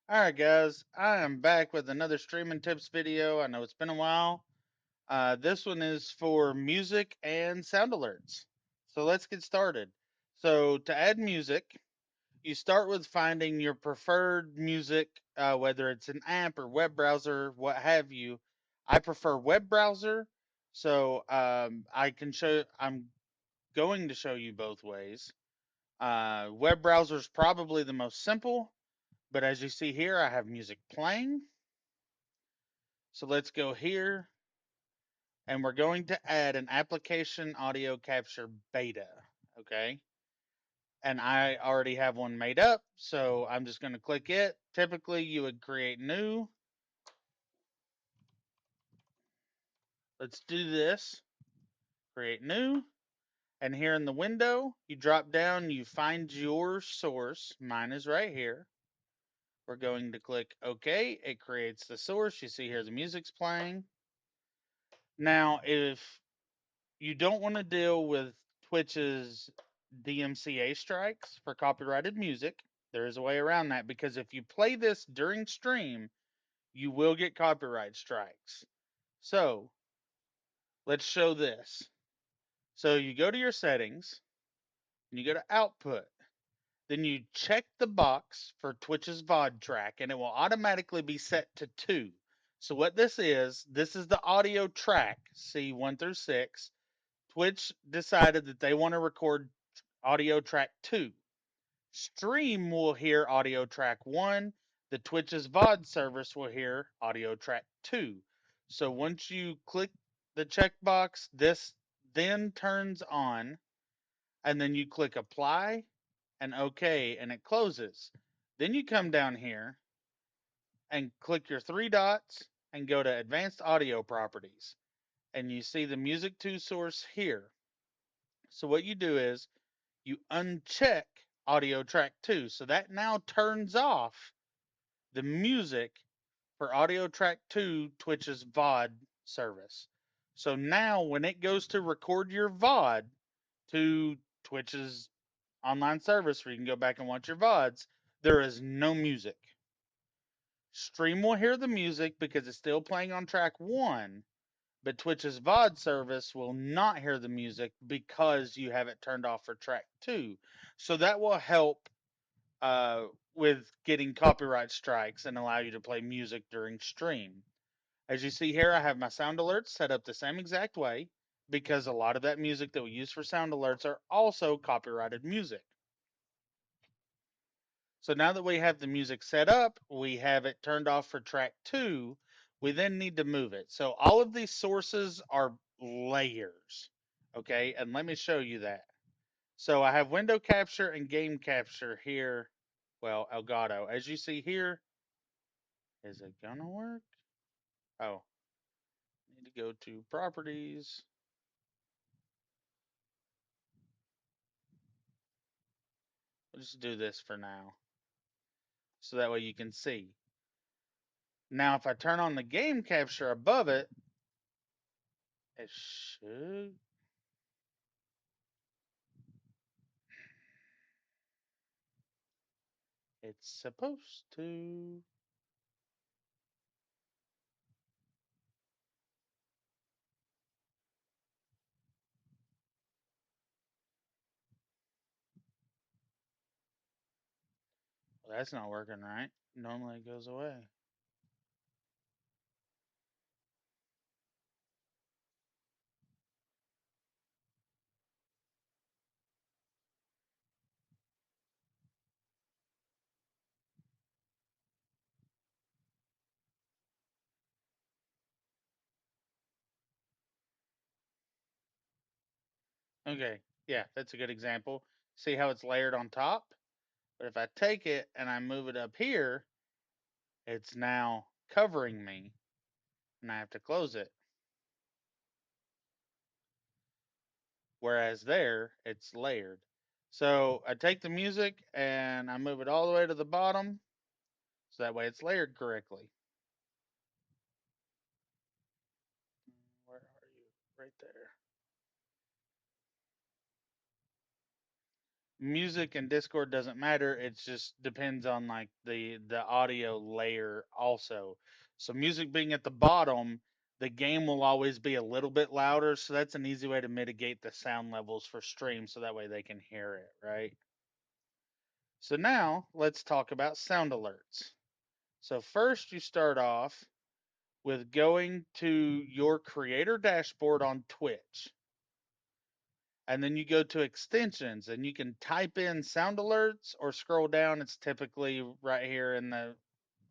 Alright guys, I am back with another streaming tips video. I know it's been a while. This one is for music and sound alerts. So let's get started. So to add music, you start with finding your preferred music, whether it's an app or web browser, what have you. I prefer web browser, so I'm going to show you both ways. Web browser is probably the most simple. But as you see here, I have music playing. So let's go here and we're going to add an application audio capture beta. Okay. And I already have one made up. So I'm just going to click it. Typically, you would create new. Let's do this. Create new. And here in the window, you drop down, you find your source. Mine is right here. We're going to click OK. It creates the source. You see here the music's playing. Now, if you don't want to deal with Twitch's DMCA strikes for copyrighted music, there is a way around that because if you play this during stream, you will get copyright strikes. So, let's show this. So, you go to your settings, and you go to output. Then you check the box for Twitch's VOD track, and it will automatically be set to 2. So, what this is the audio track, C1 through 6. Twitch decided that they want to record audio track 2. Stream will hear audio track 1. The Twitch's VOD service will hear audio track 2. So once you click the checkbox, this then turns on, and then you click apply and OK, and it closes. Then you come down here and click your 3 dots and go to advanced audio properties. And you see the music 2 source here. So what you do is you uncheck audio track 2. So that now turns off the music for audio track 2 Twitch's VOD service. So now when it goes to record your VOD to Twitch's online service where you can go back and watch your VODs, there is no music. Stream will hear the music because it's still playing on track 1, but Twitch's VOD service will not hear the music because you have it turned off for track 2. So that will help with getting copyright strikes and allow you to play music during stream. As you see here, I have my sound alerts set up the same exact way because a lot of that music that we use for sound alerts are also copyrighted music. So now that we have the music set up, we have it turned off for track 2, we then need to move it. So all of these sources are layers, okay? And let me show you that. So I have window capture and game capture here. Well, Elgato. As you see here, is it gonna work? Oh, need to go to properties. We'll just do this for now. So that way you can see. Now, if I turn on the game capture above it, it should. It's supposed to. Well, that's not working right. Normally it goes away. Okay, yeah, that's a good example. See how it's layered on top? But if I take it and I move it up here, it's now covering me and I have to close it. Whereas there, it's layered. So I take the music and I move it all the way to the bottom so that way it's layered correctly. Where are you? Right there. music and Discord doesn't matter. It just depends on like the audio layer also. So music being at the bottom, the game will always be a little bit louder. So that's an easy way to mitigate the sound levels for stream, so that way they can hear it, right? So now let's talk about sound alerts. So first you start off with going to your creator dashboard on Twitch. And then you go to extensions and you can type in sound alerts or scroll down. It's typically right here in the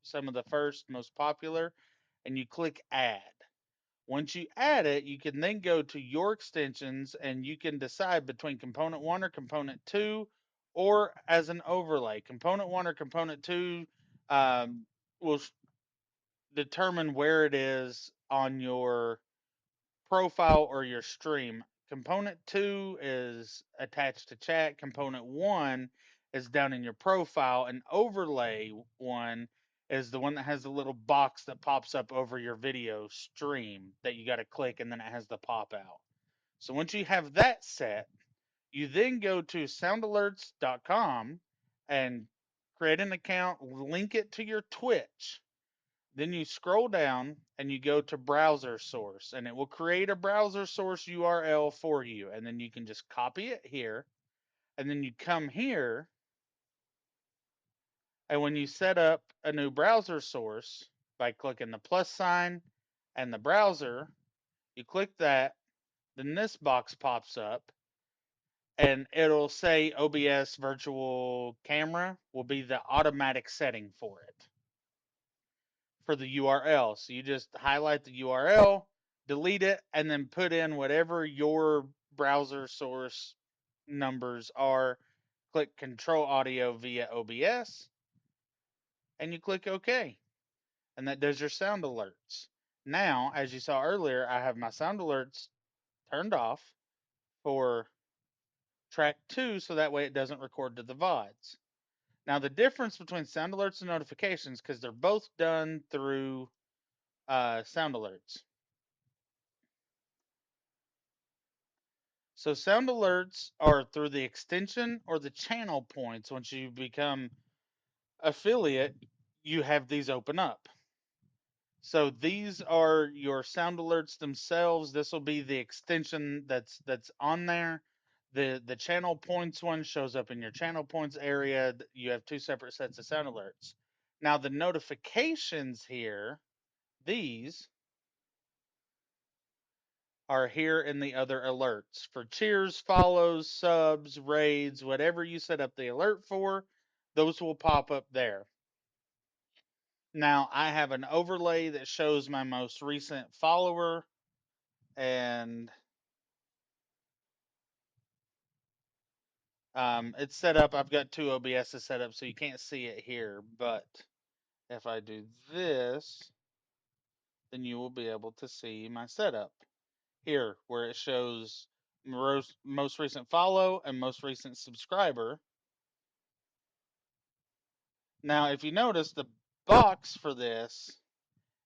some of the first most popular, and you click add. Once you add it, you can then go to your extensions and you can decide between component 1 or component 2, or as an overlay. Component 1 or component 2 will determine where it is on your profile or your stream. Component 2 is attached to chat. Component 1 is down in your profile. And overlay 1 is the one that has the little box that pops up over your video stream that you got to click, and then it has the pop out. So once you have that set, you then go to soundalerts.com and create an account, link it to your Twitch. Then you scroll down and you go to browser source, and it will create a browser source URL for you. And then you can just copy it here. And then you come here. And when you set up a new browser source by clicking the plus sign and the browser, you click that. Then this box pops up and it'll say OBS virtual camera will be the automatic setting for it, for the URL. So you just highlight the URL, delete it, and then put in whatever your browser source numbers are. Click Control Audio via OBS, and you click OK. And that does your sound alerts. Now, as you saw earlier, I have my sound alerts turned off for track 2, so that way it doesn't record to the VODs. Now, the difference between sound alerts and notifications, because they're both done through sound alerts. So sound alerts are through the extension or the channel points. Once you become affiliate, you have these open up. So these are your sound alerts themselves. This will be the extension that's on there. The channel points one shows up in your channel points area. You have two separate sets of sound alerts. Now the notifications here, these are here in the other alerts. For cheers, follows, subs, raids, whatever you set up the alert for, those will pop up there. Now, I have an overlay that shows my most recent follower, and it's set up. I've got two OBSs set up, so you can't see it here. But if I do this, then you will be able to see my setup here, where it shows most recent follow and most recent subscriber. Now, if you notice, the box for this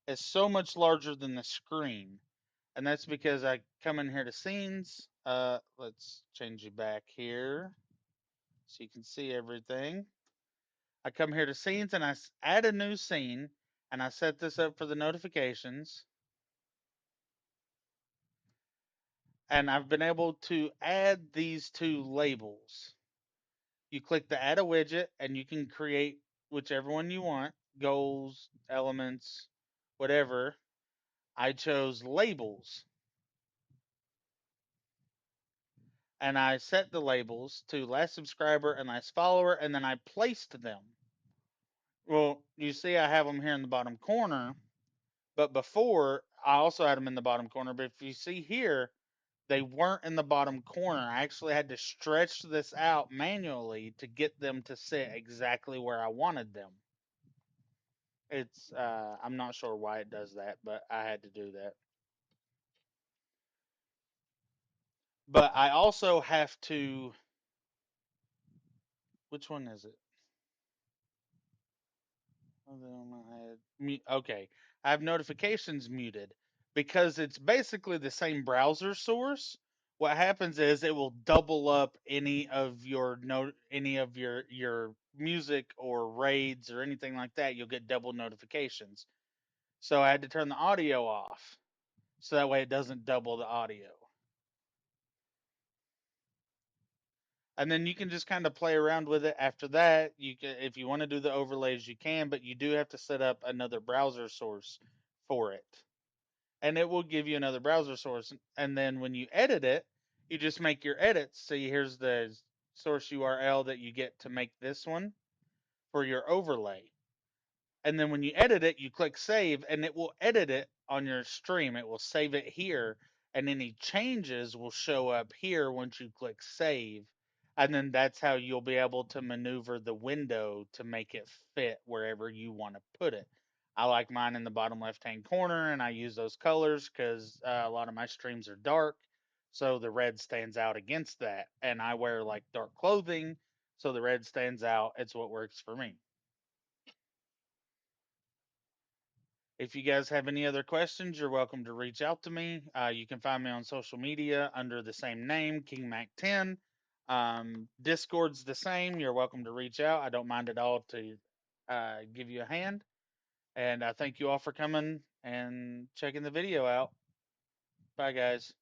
is so much larger than the screen. And that's because I come in here to scenes. Let's change you back here so you can see everything. I come here to scenes and I add a new scene, and I set this up for the notifications. And I've been able to add these two labels. You click the add a widget and you can create whichever one you want, goals, elements, whatever. I chose labels, and I set the labels to last subscriber and last follower, and then I placed them. Well, you see I have them here in the bottom corner, but before I also had them in the bottom corner. But if you see here, they weren't in the bottom corner. I actually had to stretch this out manually to get them to sit exactly where I wanted them. It's I'm not sure why it does that, but I had to do that. But I also have to, which one is it? Okay, I have notifications muted because it's basically the same browser source. what happens is it will double up any of your music or raids or anything like that. You'll get double notifications. So I had to turn the audio off so that way it doesn't double the audio. And then you can just kind of play around with it. After that, you can, if you want to do the overlays, you can, but you do have to set up another browser source for it, and it will give you another browser source. And then when you edit it, you just make your edits. See, here's the source URL that you get to make this one for your overlay. And then when you edit it, you click save, and it will edit it on your stream. It will save it here, and any changes will show up here once you click save. And then that's how you'll be able to maneuver the window to make it fit wherever you want to put it. I like mine in the bottom left hand corner, and I use those colors because a lot of my streams are dark. So the red stands out against that. And I wear like dark clothing, so the red stands out. It's what works for me. If you guys have any other questions, you're welcome to reach out to me. You can find me on social media under the same name, KingMac10. Discord's the same. You're welcome to reach out. I don't mind at all to give you a hand. And I thank you all for coming and checking the video out. Bye, guys.